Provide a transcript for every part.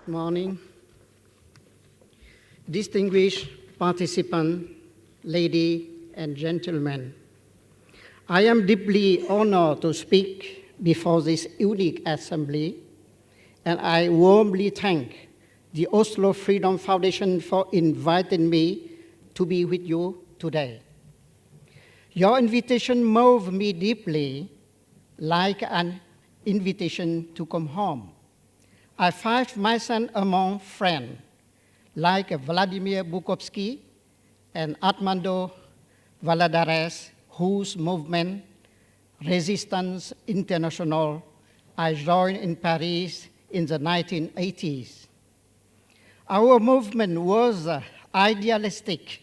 Morning. Distinguished participants, ladies and gentlemen, I am deeply honored to speak before this unique assembly, and I warmly thank the Oslo Freedom Foundation for inviting me to be with you today. Your invitation moved me deeply, like an invitation to come home. I find myself among friends like Vladimir Bukovsky and Armando Valladares, whose movement, Resistance International, I joined in Paris in the 1980s. Our movement was idealistic,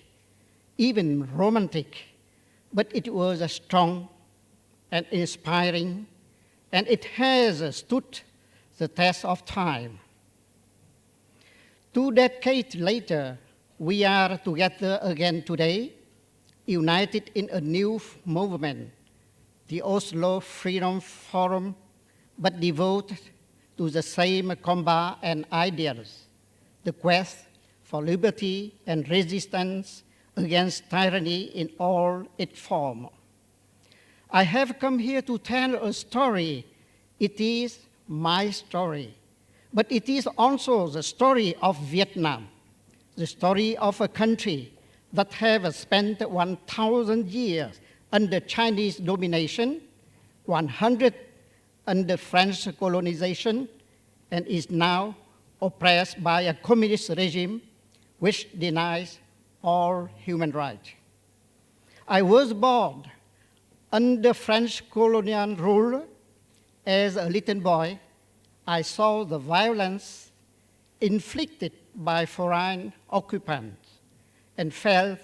even romantic, but it was strong and inspiring, and it has stood the test of time. 2 decades later, we are together again today, united in a new movement, the Oslo Freedom Forum, but devoted to the same combat and ideals, the quest for liberty and resistance against tyranny in all its forms. I have come here to tell a story. It is my story, but it is also the story of Vietnam, the story of a country that has spent 1,000 years under Chinese domination, 100 under French colonization, and is now oppressed by a communist regime which denies all human rights. I was born under French colonial rule. As a little boy, I saw the violence inflicted by foreign occupants and felt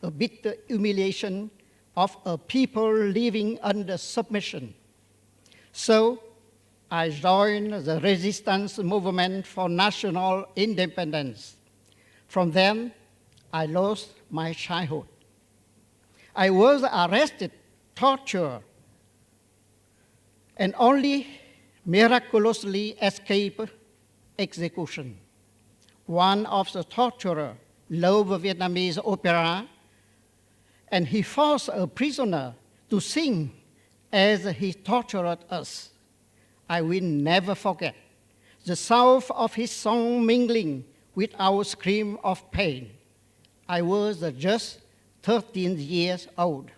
a bitter humiliation of a people living under submission. So I joined the resistance movement for national independence. From then, I lost my childhood. I was arrested, tortured, and only miraculously escaped execution. One of the torturers loved Vietnamese opera, and he forced a prisoner to sing as he tortured us. I will never forget the sound of his song mingling with our scream of pain. I was just 13 years old.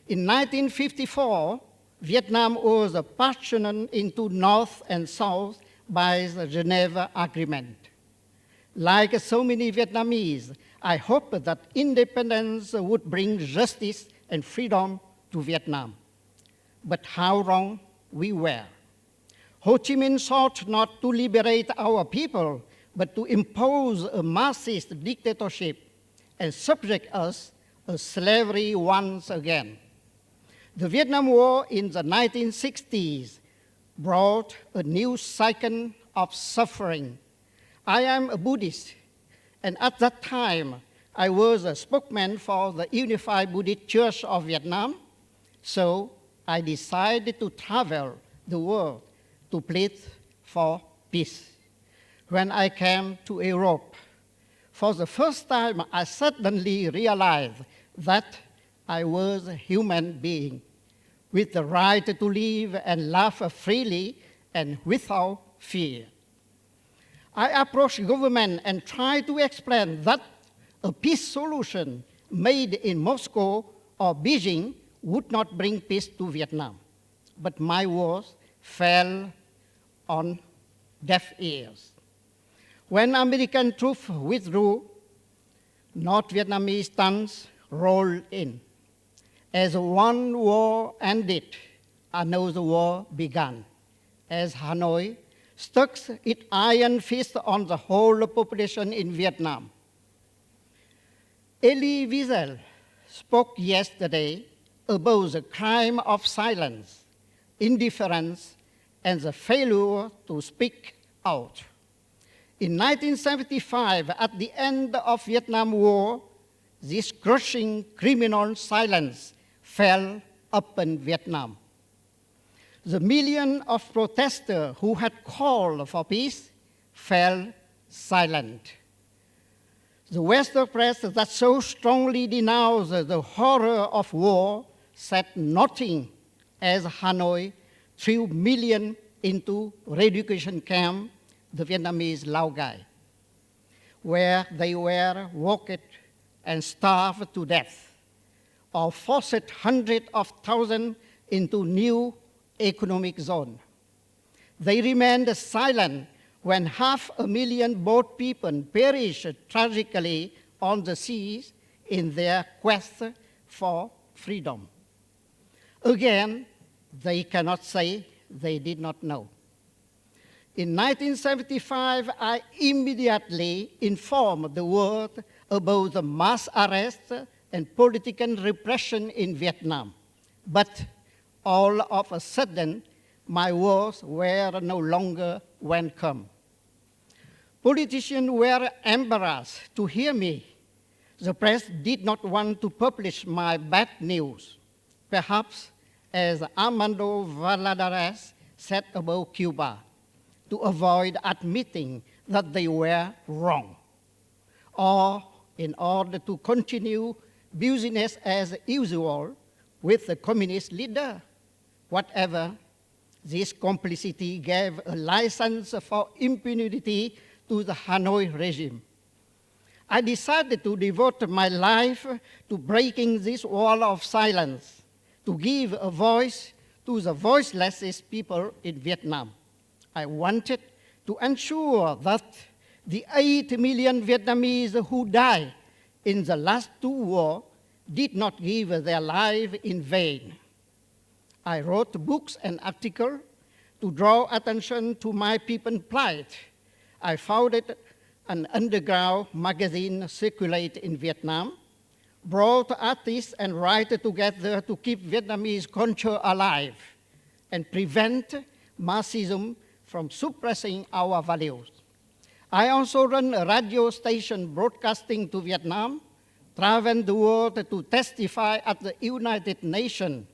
In 1954, Vietnam was partitioned into North and South by the Geneva Agreement. Like so many Vietnamese, I hoped that independence would bring justice and freedom to Vietnam. But how wrong we were. Ho Chi Minh sought not to liberate our people, but to impose a Marxist dictatorship and subject us to slavery once again. The Vietnam War in the 1960s brought a new cycle of suffering. I am a Buddhist, and at that time, I was a spokesman for the Unified Buddhist Church of Vietnam, so I decided to travel the world to plead for peace. When I came to Europe, for the first time, I suddenly realized that I was a human being with the right to live and laugh freely and without fear. I approached government and tried to explain that a peace solution made in Moscow or Beijing would not bring peace to Vietnam. But my words fell on deaf ears. When American troops withdrew, North Vietnamese tanks rolled in. As one war ended, another war began, as Hanoi stuck its iron fist on the whole population in Vietnam. Elie Wiesel spoke yesterday about the crime of silence, indifference, and the failure to speak out. In 1975, at the end of Vietnam War, this crushing criminal silence fell upon Vietnam. The millions of protesters who had called for peace fell silent. The Western press that so strongly denounced the horror of war said nothing as Hanoi threw millions into re-education camp, the Vietnamese Lao Gai, where they were worked and starved to death, or forced hundreds of thousands into new economic zone. They remained silent when 500,000 boat people perished tragically on the seas in their quest for freedom. Again, they cannot say they did not know. In 1975, I immediately informed the world about the mass arrest and political repression in Vietnam. But all of a sudden, my words were no longer welcome. Politicians were embarrassed to hear me. The press did not want to publish my bad news. Perhaps, as Armando Valladares said about Cuba, to avoid admitting that they were wrong, or in order to continue business as usual with the communist leader. Whatever, this complicity gave a license for impunity to the Hanoi regime. I decided to devote my life to breaking this wall of silence, to give a voice to the voiceless people in Vietnam. I wanted to ensure that the 8 million Vietnamese who died in the last two wars did not give their life in vain. I wrote books and articles to draw attention to my people's plight. I founded an underground magazine circulate in Vietnam, brought artists and writers together to keep Vietnamese culture alive and prevent Marxism from suppressing our values. I also run a radio station broadcasting to Vietnam, travel the world to testify at the United Nations,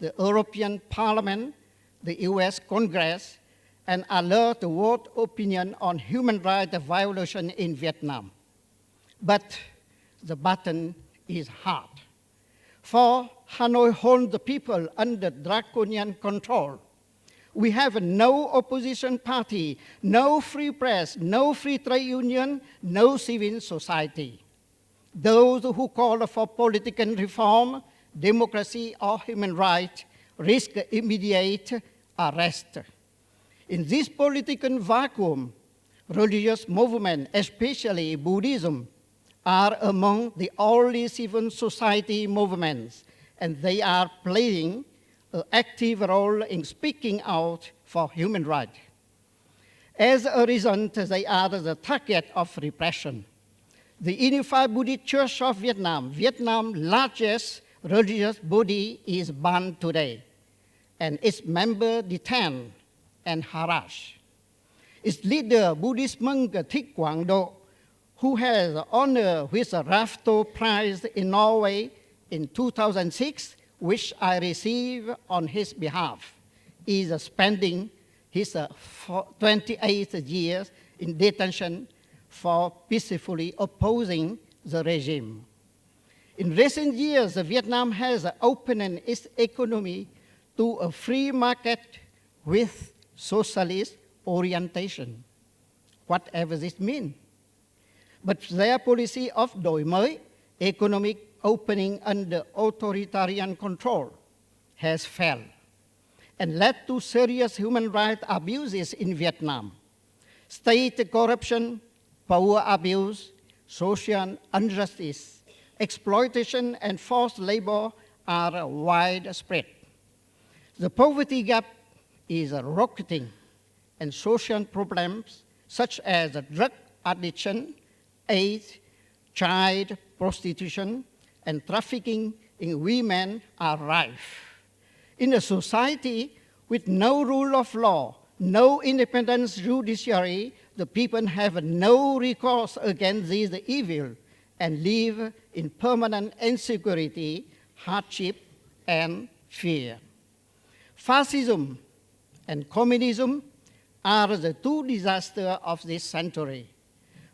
the European Parliament, the US Congress, and alert the world opinion on human rights violation in Vietnam. But the button is hard. For Hanoi holds the people under draconian control. We have no opposition party, no free press, no free trade union, no civil society. Those who call for political reform, democracy, or human rights risk immediate arrest. In this political vacuum, religious movements, especially Buddhism, are among the only civil society movements, and they are playing an active role in speaking out for human rights. As a result, they are the target of repression. The Unified Buddhist Church of Vietnam, Vietnam's largest religious body, is banned today, and its members detained and harassed. Its leader, Buddhist monk Thích Quảng Độ, who has honored with a Rafto Prize in Norway in 2006, which I received on his behalf, is spending his 28th year in detention for peacefully opposing the regime. In recent years, Vietnam has opened its economy to a free market with socialist orientation, whatever this means. But their policy of đổi mới, economic opening under authoritarian control, has failed and led to serious human rights abuses in Vietnam. State corruption, power abuse, social injustice, exploitation, and forced labor are widespread. The poverty gap is rocketing, and social problems such as drug addiction, AIDS, child prostitution, and trafficking in women are rife. In a society with no rule of law, no independent judiciary, the people have no recourse against these evil and live in permanent insecurity, hardship, and fear. Fascism and communism are the two disasters of this century.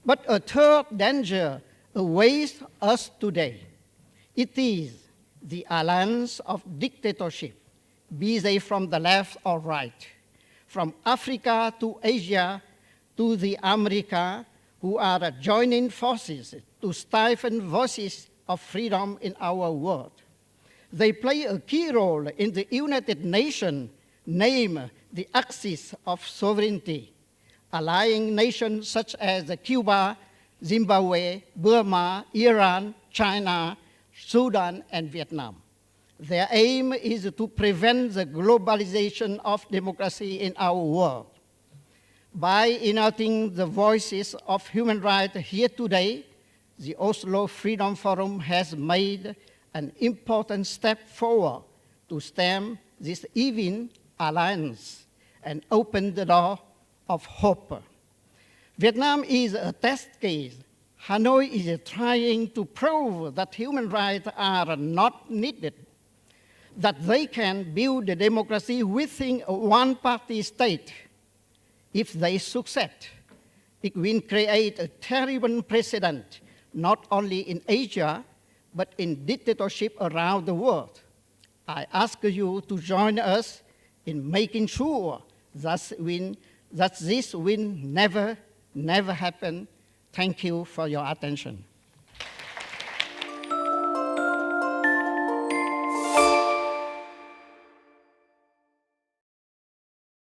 But a third danger awaits us today. It is the alliance of dictatorship, be they from the left or right, from Africa to Asia to the America, who are joining forces to stifle voices of freedom in our world. They play a key role in the United Nations, named the axis of sovereignty, allying nations such as Cuba, Zimbabwe, Burma, Iran, China, Sudan, and Vietnam. Their aim is to prevent the globalization of democracy in our world. By uniting the voices of human rights here today, the Oslo Freedom Forum has made an important step forward to stem this evil alliance and open the door of hope. Vietnam is a test case. Hanoi is trying to prove that human rights are not needed, that they can build a democracy within a one-party state. If they succeed, it will create a terrible precedent, not only in Asia, but in dictatorship around the world. I ask you to join us in making sure that this will never happen. Thank you for your attention.